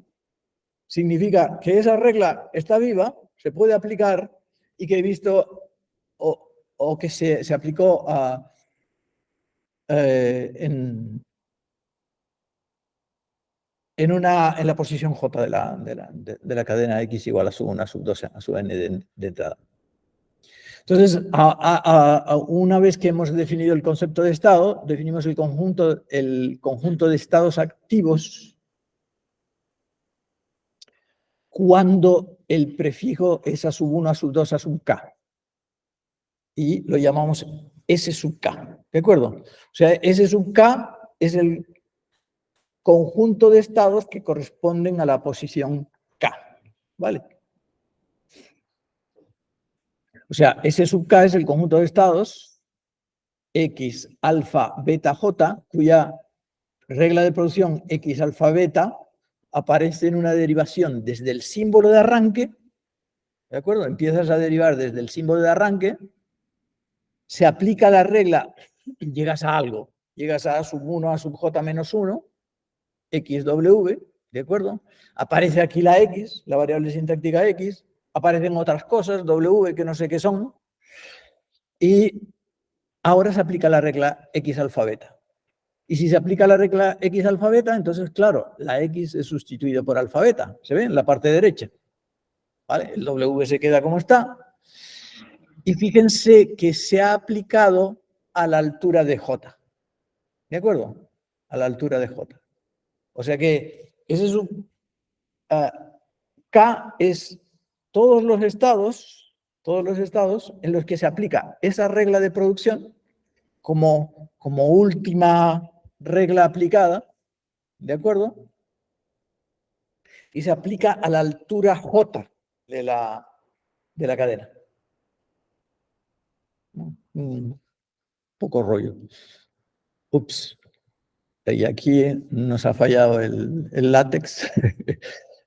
significa que esa regla está viva, se puede aplicar y que he visto o que se aplicó en la posición J de la cadena X igual a sub 1, a sub 2, a sub n de entrada. Entonces, una vez que hemos definido el concepto de estado, definimos el conjunto de estados activos cuando el prefijo es a sub 1, a sub 2, a sub k. Y lo llamamos S sub k, ¿de acuerdo? O sea, S sub k es el conjunto de estados que corresponden a la posición k, ¿vale? O sea, S sub k es el conjunto de estados X, alfa, beta, J, cuya regla de producción X, alfa, beta aparece en una derivación desde el símbolo de arranque, ¿de acuerdo? Empiezas a derivar desde el símbolo de arranque, se aplica la regla y llegas a algo. Llegas a sub 1, a sub j menos 1, xw, ¿de acuerdo? Aparece aquí la x, la variable sintáctica x, aparecen otras cosas, w, que no sé qué son, y ahora se aplica la regla x alfa beta. Y si se aplica la regla x alfa beta, entonces, claro, la x es sustituida por alfa beta, ¿se ve? En la parte derecha. ¿Vale? El w se queda como está. Y fíjense que se ha aplicado a la altura de j. ¿De acuerdo? A la altura de j. O sea que ese es K es todos los estados en los que se aplica esa regla de producción como última regla aplicada, ¿de acuerdo? Y se aplica a la altura J de la cadena. Un poco rollo. Ups. Y aquí nos ha fallado el látex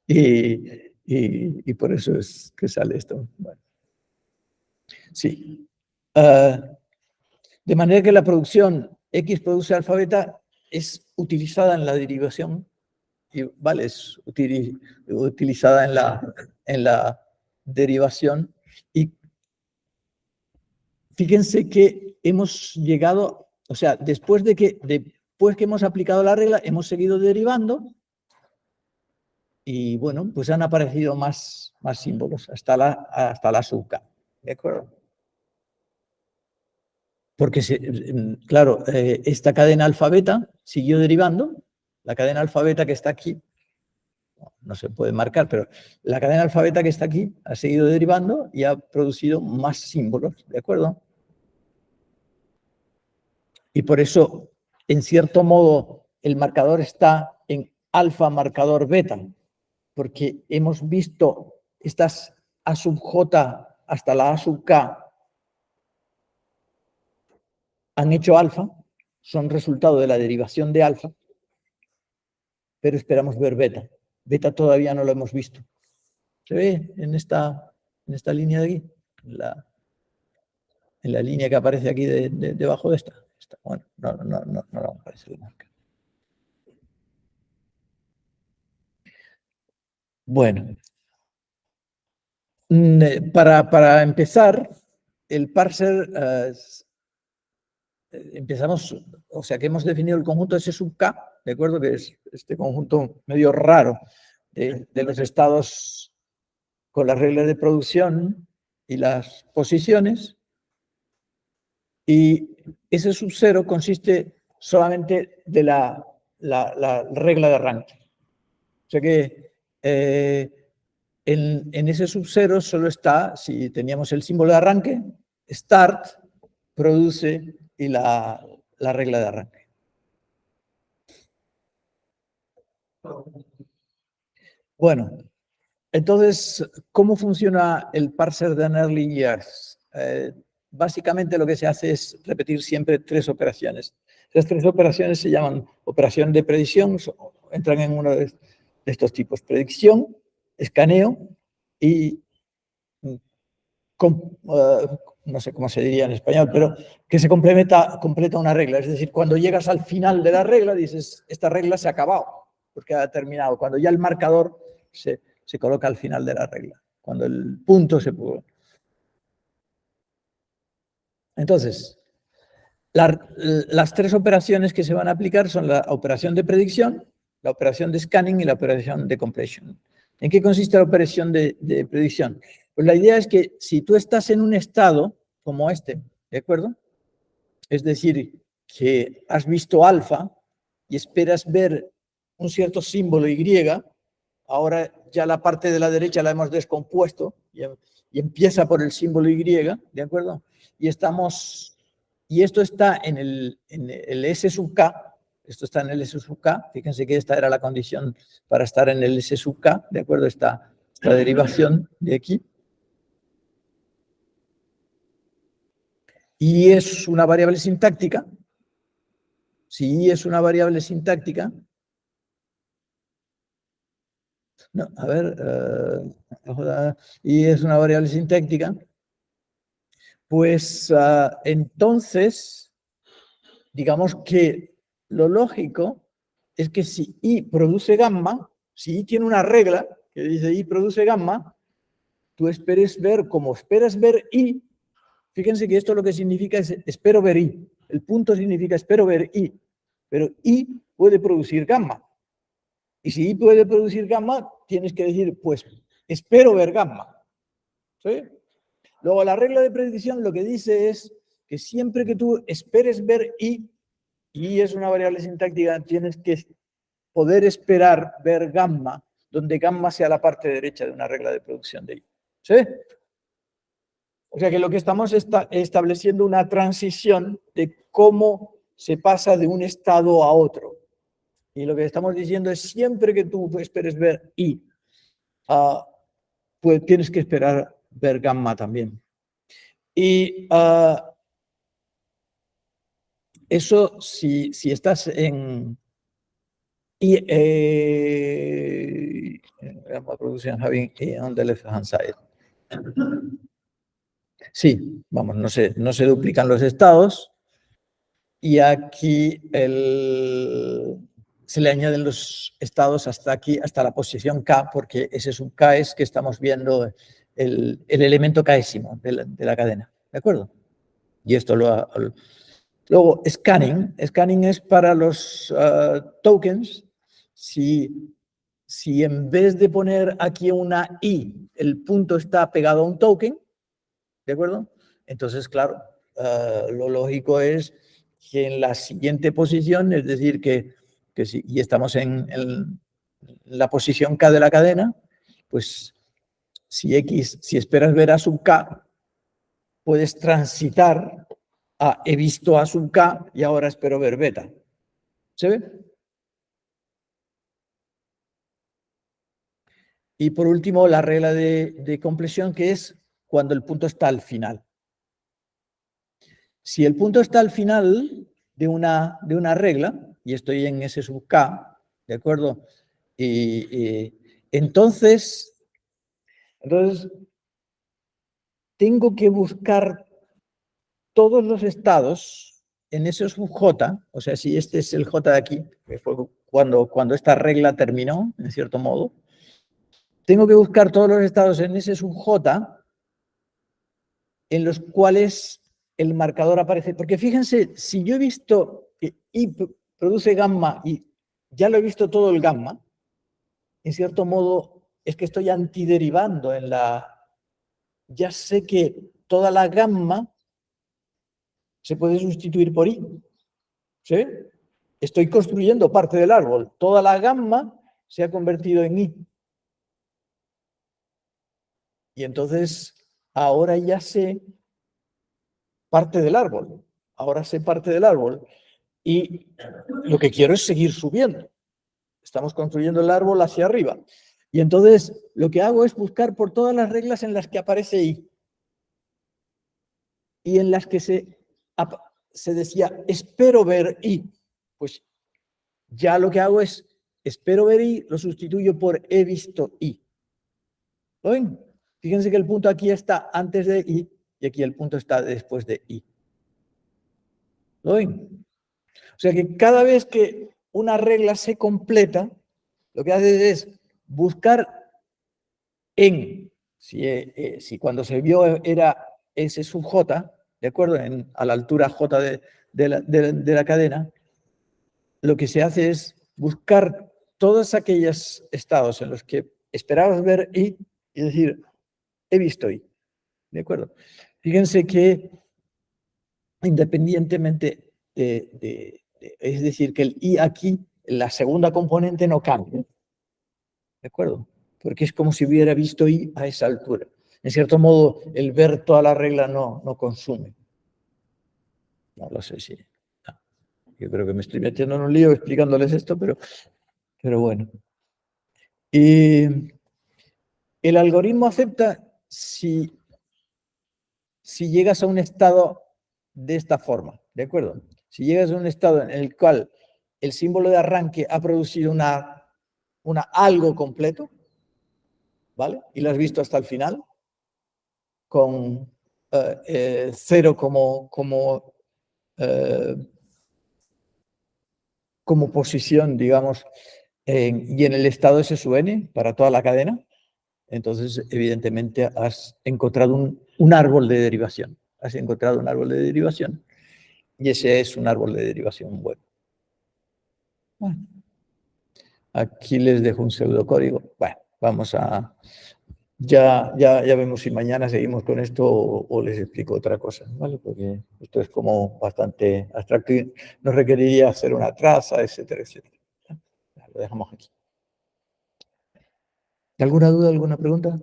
y por eso es que sale esto. Bueno. Sí. De manera que la producción X produce alfa beta es utilizada en la derivación, y, vale, es utilizada en la derivación. Y fíjense que hemos llegado, o sea, después que hemos aplicado la regla, hemos seguido derivando y bueno, pues han aparecido más símbolos hasta la sub k, ¿de acuerdo? Porque, claro, esta cadena alfa-beta siguió derivando, la cadena alfa-beta que está aquí, no se puede marcar, pero la cadena alfa-beta que está aquí ha seguido derivando y ha producido más símbolos, ¿de acuerdo? Y por eso, en cierto modo, el marcador está en alfa marcador beta, porque hemos visto estas A sub j hasta la A sub k han hecho alfa, son resultado de la derivación de alfa, pero esperamos ver beta. Beta todavía no lo hemos visto. ¿Se ve en esta línea de aquí? En la línea que aparece aquí debajo de esta. Bueno, no aparece la marca. Bueno, para empezar, el parser, empezamos, o sea que hemos definido el conjunto S sub K, ¿de acuerdo? Que es este conjunto medio raro de los estados con las reglas de producción y las posiciones. Y ese sub 0 consiste solamente de la regla de arranque. O sea que en ese sub 0 solo está, si teníamos el símbolo de arranque, start, produce y la regla de arranque. Bueno, entonces, ¿cómo funciona el parser de Early Years? Básicamente lo que se hace es repetir siempre 3 operaciones. Las 3 operaciones se llaman operación de predicción, entran en uno de estos tipos: predicción, escaneo y no sé cómo se diría en español, pero que se completa una regla. Es decir, cuando llegas al final de la regla, dices, esta regla se ha acabado, porque ha terminado. Cuando ya el marcador se coloca al final de la regla, cuando el punto se pudo. Entonces, las 3 operaciones que se van a aplicar son la operación de predicción, la operación de scanning y la operación de completion. ¿En qué consiste la operación de predicción? Pues la idea es que si tú estás en un estado como este, ¿de acuerdo? Es decir, que has visto alfa y esperas ver un cierto símbolo Y, ahora ya la parte de la derecha la hemos descompuesto y empieza por el símbolo Y, ¿de acuerdo? Y esto está en el S sub K, esto está en el S sub K, fíjense que esta era la condición para estar en el S sub K, ¿de acuerdo? Esta derivación de aquí. Y es una variable sintáctica. Si I es una variable sintáctica, no, a ver, y es una variable sintáctica, pues entonces, digamos que lo lógico es que si I produce gamma, si I tiene una regla que dice I produce gamma, tú esperes ver, como esperas ver I, fíjense que esto lo que significa es espero ver I. El punto significa espero ver I, pero I puede producir gamma. Y si I puede producir gamma, tienes que decir, pues, espero ver gamma. ¿Sí? Luego, la regla de predicción lo que dice es que siempre que tú esperes ver I es una variable sintáctica, tienes que poder esperar ver gamma, donde gamma sea la parte derecha de una regla de producción de I. ¿Sí? O sea que lo que estamos estableciendo una transición de cómo se pasa de un estado a otro. Y lo que estamos diciendo es siempre que tú esperes ver I, pues tienes que esperar ver gamma también. Y eso si estás en producción having on the left hand side. Sí, vamos, no se duplican los estados y aquí se le añaden los estados hasta aquí, hasta la posición K, porque ese sub K es que estamos viendo el elemento késimo de la cadena, ¿de acuerdo? Y esto luego, scanning. Scanning es para los tokens. Si en vez de poner aquí una I, el punto está pegado a un token, ¿de acuerdo? Entonces, claro, lo lógico es que en la siguiente posición, es decir, que si y estamos en la posición K de la cadena, pues si esperas ver a sub K, puedes transitar he visto A sub K y ahora espero ver beta. ¿Se ve? Y por último, la regla de compleción, que es cuando el punto está al final. Si el punto está al final de una regla, y estoy en S sub K, ¿de acuerdo? Entonces, tengo que buscar todos los estados en S sub J, o sea, si este es el J de aquí, que fue cuando esta regla terminó, en cierto modo, tengo que buscar todos los estados en S sub J en los cuales el marcador aparece. Porque fíjense, si yo he visto que I produce gamma y ya lo he visto todo el gamma, en cierto modo es que estoy antiderivando en la... Ya sé que toda la gamma se puede sustituir por I. ¿Sí? Estoy construyendo parte del árbol. Toda la gamma se ha convertido en I. Y entonces ahora ya sé parte del árbol. Ahora sé parte del árbol. Y lo que quiero es seguir subiendo. Estamos construyendo el árbol hacia arriba. Y entonces lo que hago es buscar por todas las reglas en las que aparece I. Y en las que se decía, espero ver I. Pues ya lo que hago es, espero ver I, lo sustituyo por he visto I. ¿Lo ven? Fíjense que el punto aquí está antes de I y aquí el punto está después de I. ¿Lo ven? O sea que cada vez que una regla se completa, lo que hace es buscar en, si cuando se vio era S sub J, ¿de acuerdo? A la altura J de la cadena, lo que se hace es buscar todos aquellos estados en los que esperabas ver I y decir, he visto I. ¿De acuerdo? Fíjense que independientemente es decir, que el I aquí, la segunda componente no cambia. ¿De acuerdo? Porque es como si hubiera visto I a esa altura. En cierto modo, el ver toda la regla no consume. No lo sé si... No. Yo creo que me estoy metiendo en un lío explicándoles esto, pero bueno. Y el algoritmo acepta si llegas a un estado de esta forma, ¿de acuerdo? Si llegas a un estado en el cual el símbolo de arranque ha producido algo completo, ¿vale? Y lo has visto hasta el final, con 0 como posición, digamos, y en el estado S sub n para toda la cadena, entonces evidentemente has encontrado un árbol de derivación. Has encontrado un árbol de derivación y ese es un árbol de derivación bueno. Bueno, aquí les dejo un pseudocódigo. Bueno, vamos a... Ya vemos si mañana seguimos con esto o les explico otra cosa, ¿vale? Porque esto es como bastante abstracto y nos requeriría hacer una traza, etcétera, etcétera. Lo dejamos aquí. ¿Alguna duda, alguna pregunta?